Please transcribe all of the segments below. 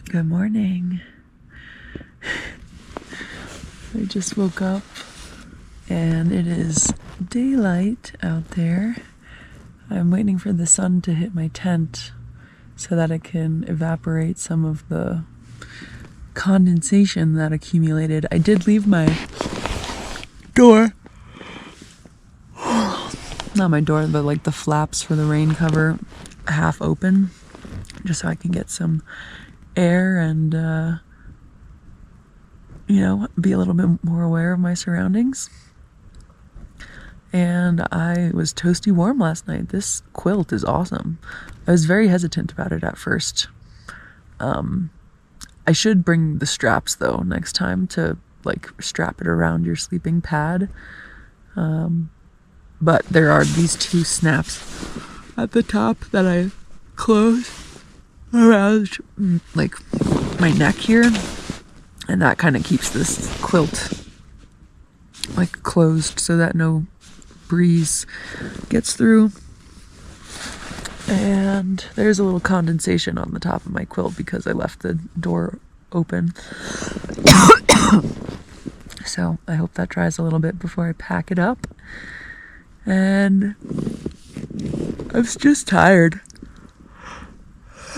Good morning. I just woke up and it is daylight out there. I'm waiting for the sun to hit my tent so that it can evaporate some of the condensation that accumulated. I did leave my door, not my door, but like the flaps for the rain cover half open, just so I can get some air and be a little bit more aware of my surroundings. And I was toasty warm last night. This quilt is awesome. I was very hesitant about it at first. I should bring the straps though next time to like strap it around your sleeping pad. But there are these two snaps at the top that I close around like my neck here, and that kind of keeps this quilt like closed so that no breeze gets through. And there's a little condensation on the top of my quilt because I left the door open. So I hope that dries a little bit before I pack it up. And I'm just tired.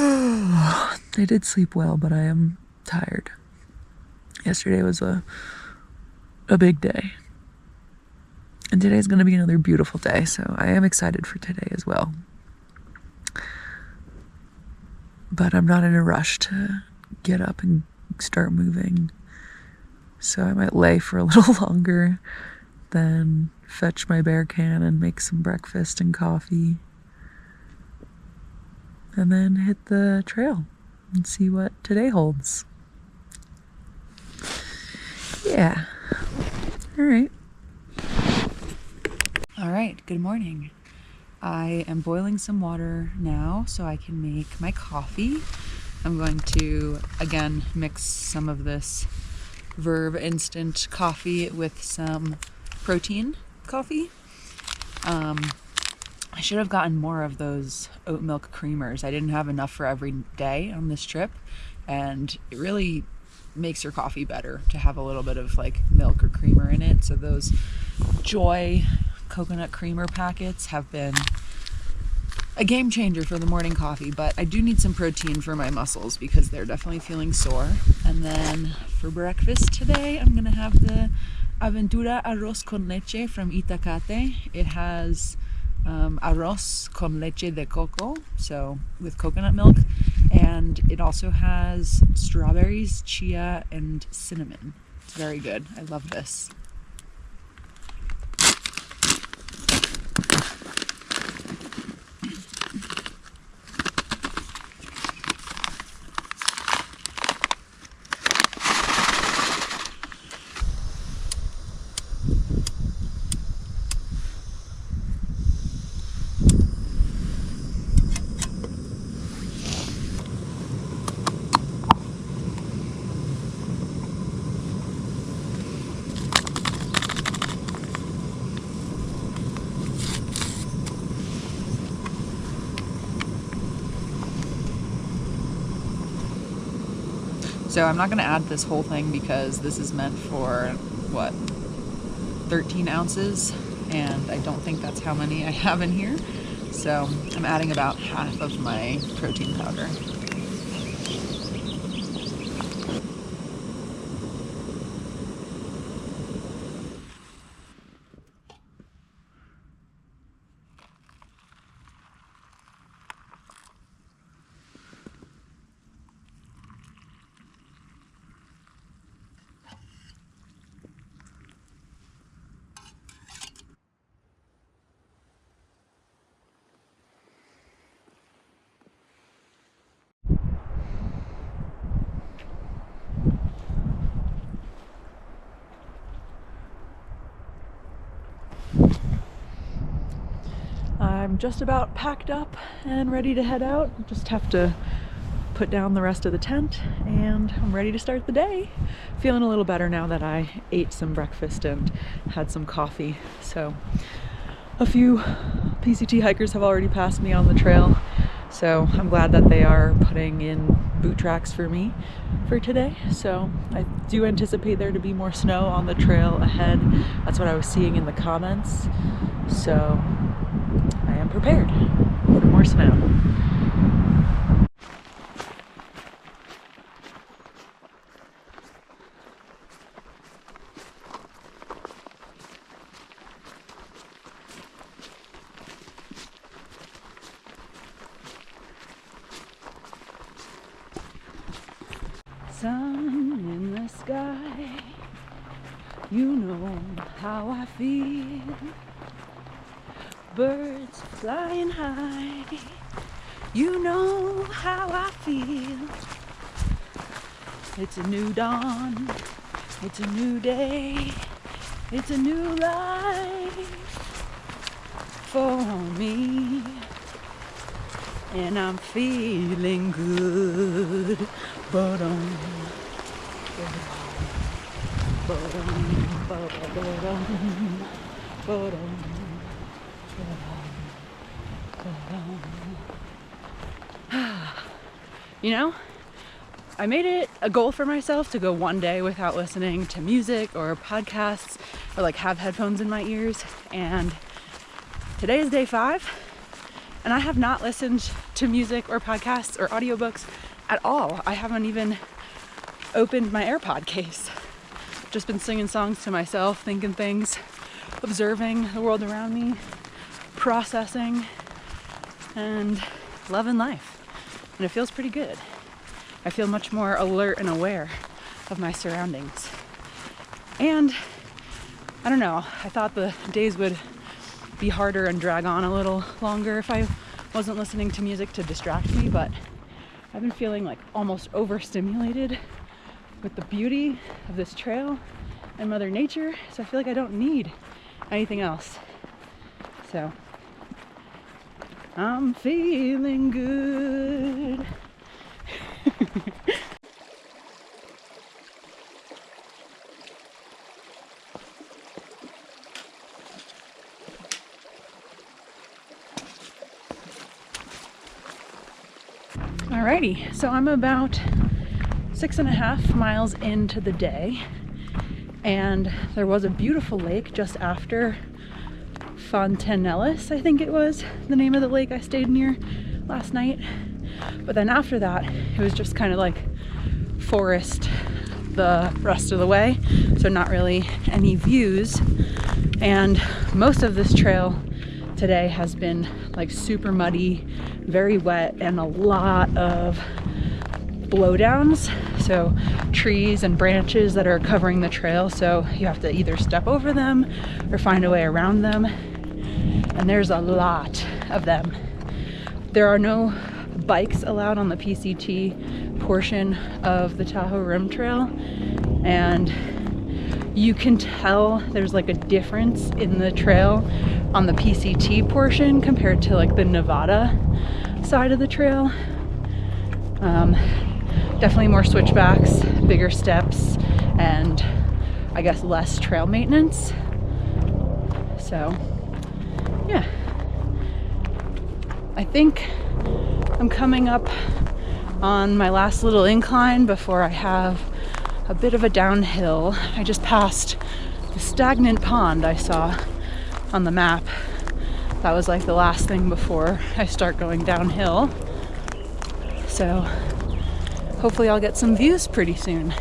I did sleep well, but I am tired. Yesterday was a big day. And today's going to be another beautiful day, so I am excited for today as well. But I'm not in a rush to get up and start moving. So I might lay for a little longer, then fetch my bear can and make some breakfast and coffee. And then hit the trail and see what today holds. Yeah. All right, good morning. I am boiling some water now so I can make my coffee. I'm going to, again, mix some of this Verve instant coffee with some protein coffee. I should have gotten more of those oat milk creamers. I didn't have enough for every day on this trip, and it really makes your coffee better to have a little bit of like milk or creamer in it. So those Joy coconut creamer packets have been a game changer for the morning coffee, but I do need some protein for my muscles because they're definitely feeling sore. And then for breakfast today, I'm gonna have the Aventura Arroz con Leche from Itacate. It has arroz con leche de coco, so with coconut milk, and it also has strawberries, chia, and cinnamon. It's very good. I love this. So I'm not going to add this whole thing because this is meant for, 13 ounces, and I don't think that's how many I have in here. So I'm adding about half of my protein powder. I'm just about packed up and ready to head out. Just have to put down the rest of the tent and I'm ready to start the day. Feeling a little better now that I ate some breakfast and had some coffee. So a few PCT hikers have already passed me on the trail, so I'm glad that they are putting in boot tracks for me for today. So I do anticipate there to be more snow on the trail ahead. That's what I was seeing in the comments. So I am prepared for more snow. Sun in the sky, you know how I feel. Birds flying high, you know how I feel. It's a new dawn, it's a new day, it's a new life for me. And I'm feeling good. Ba-dum, ba-dum, ba-dum, ba-dum, ba-dum. You know, I made it a goal for myself to go one day without listening to music or podcasts or like have headphones in my ears. And today is day 5. And I have not listened to music or podcasts or audiobooks at all. I haven't even opened my AirPod case. Just been singing songs to myself, thinking things, observing the world around me, processing, and loving life. And it feels pretty good. I feel much more alert and aware of my surroundings. And I don't know, I thought the days would be harder and drag on a little longer if I wasn't listening to music to distract me, but I've been feeling like almost overstimulated with the beauty of this trail and Mother Nature, so I feel like I don't need anything else. So I'm feeling good. Alrighty, so I'm about 6.5 miles into the day, and there was a beautiful lake just after Fontanillis, I think it was the name of the lake I stayed near last night. But then after that, it was just kind of like forest the rest of the way, so not really any views. And most of this trail today has been like super muddy, very wet, and a lot of blowdowns, so trees and branches that are covering the trail, so you have to either step over them or find a way around them, and there's a lot of them. There are no bikes allowed on the PCT portion of the Tahoe Rim Trail, and you can tell there's like a difference in the trail on the PCT portion compared to like the Nevada side of the trail. Definitely more switchbacks, bigger steps, and I guess less trail maintenance. So yeah, I think I'm coming up on my last little incline before I have a bit of a downhill. I just passed the stagnant pond I saw on the map. That was like the last thing before I start going downhill. So hopefully I'll get some views pretty soon.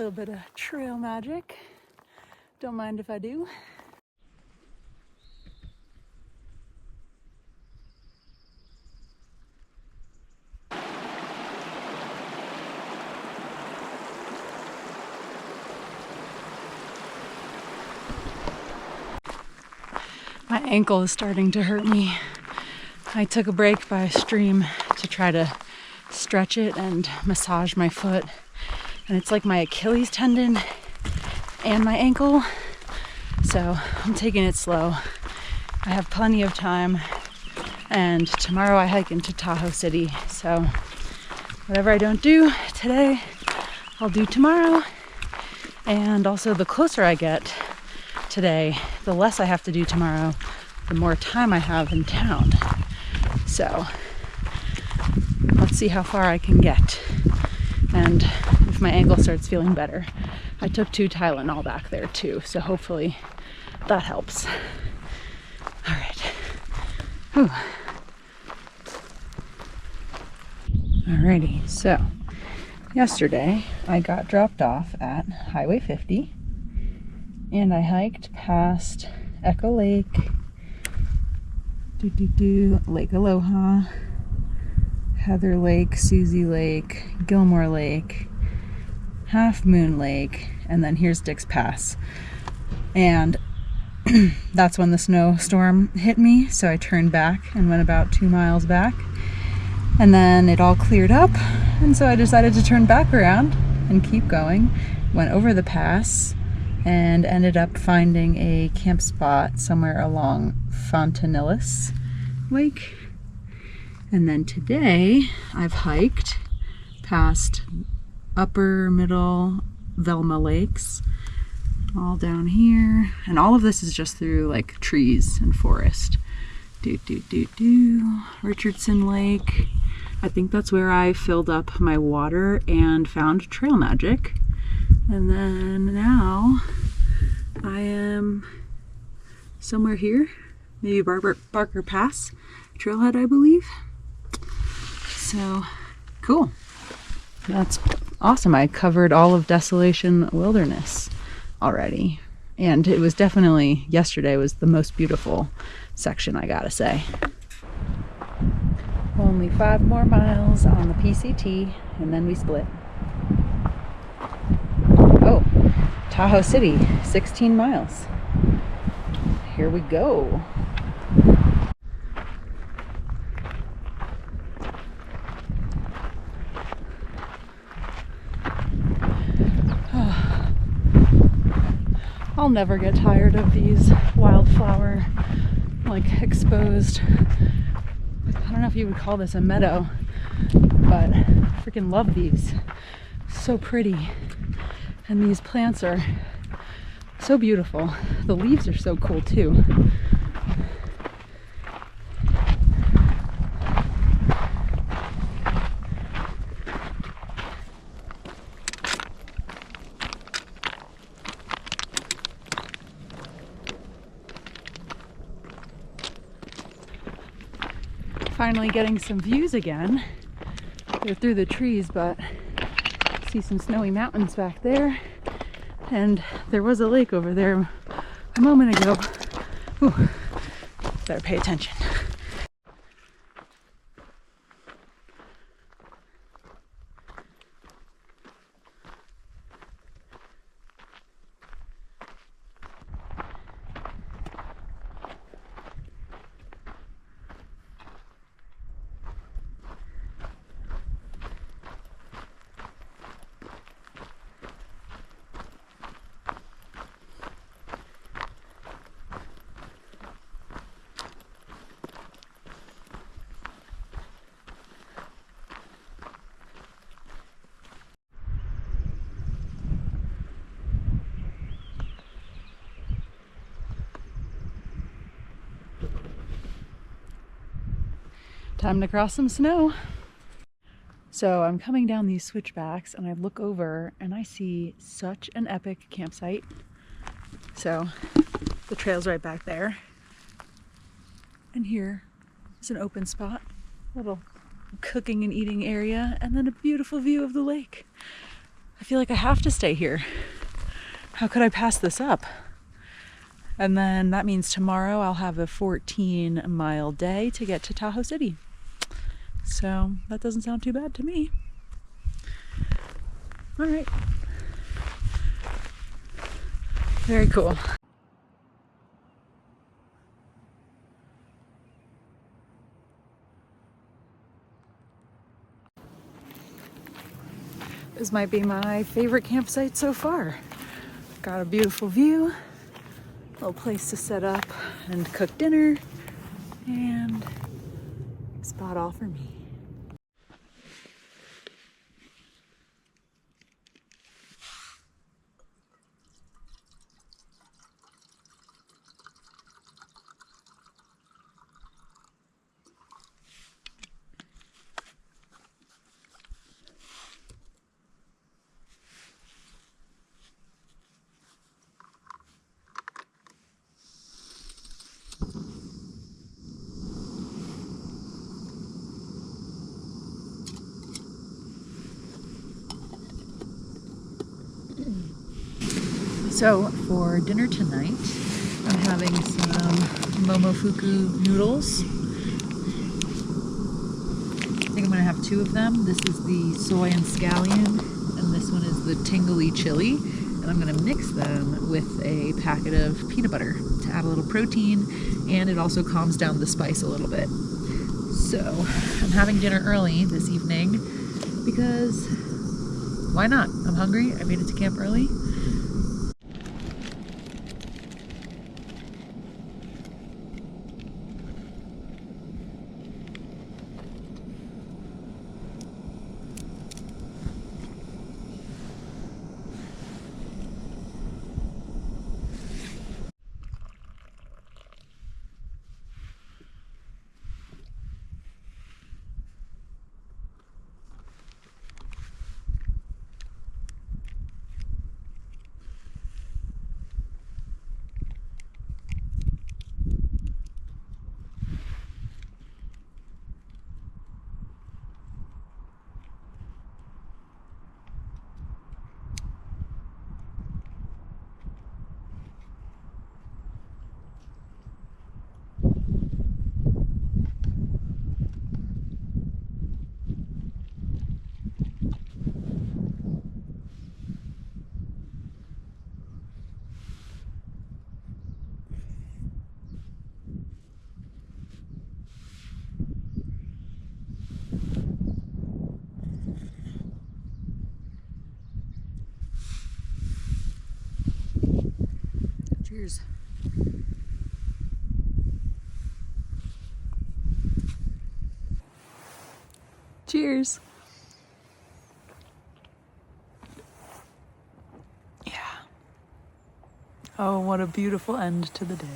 little bit of trail magic. Don't mind if I do. My ankle is starting to hurt me. I took a break by a stream to try to stretch it and massage my foot. And it's like my Achilles tendon and my ankle. So I'm taking it slow. I have plenty of time. And tomorrow I hike into Tahoe City. So whatever I don't do today, I'll do tomorrow. And also the closer I get today, the less I have to do tomorrow, the more time I have in town. So let's see how far I can get. And if my ankle starts feeling better. I took 2 Tylenol back there too, so hopefully that helps. All right. Whew. Alrighty, so yesterday I got dropped off at Highway 50 and I hiked past Echo Lake, Lake Aloha, Heather Lake, Susie Lake, Gilmore Lake, Half Moon Lake, and then here's Dick's Pass. And that's when the snowstorm hit me, so I turned back and went about 2 miles back. And then it all cleared up, and so I decided to turn back around and keep going. Went over the pass and ended up finding a camp spot somewhere along Fontanillis Lake. And then today I've hiked past Upper Middle Velma Lakes, all down here, and all of this is just through like trees and forest. Richardson Lake. I think that's where I filled up my water and found trail magic. And then now I am somewhere here, maybe Barker Pass trailhead, I believe. So cool. That's awesome. I covered all of Desolation Wilderness already. And it was definitely, yesterday was the most beautiful section, I gotta say. Only 5 more miles on the PCT and then we split. Oh, Tahoe City, 16 miles. Here we go. I'll never get tired of these wildflower, like exposed, I don't know if you would call this a meadow, but I freaking love these. So pretty. And these plants are so beautiful. The leaves are so cool too. Finally getting some views again. They're through the trees, but see some snowy mountains back there. And there was a lake over there a moment ago. Ooh, better pay attention. Time to cross some snow. So I'm coming down these switchbacks and I look over and I see such an epic campsite. So the trail's right back there. And here is an open spot, little cooking and eating area, and then a beautiful view of the lake. I feel like I have to stay here. How could I pass this up? And then that means tomorrow I'll have a 14-mile day to get to Tahoe City. So that doesn't sound too bad to me. All right. Very cool. This might be my favorite campsite so far. Got a beautiful view, little place to set up and cook dinner, and spot all for me. So for dinner tonight, I'm having some momofuku noodles. I think I'm gonna have two of them. This is the soy and scallion, and this one is the tingly chili. And I'm gonna mix them with a packet of peanut butter to add a little protein, and it also calms down the spice a little bit. So I'm having dinner early this evening because why not? I'm hungry. I made it to camp early. Cheers. Cheers. Yeah. Oh, what a beautiful end to the day.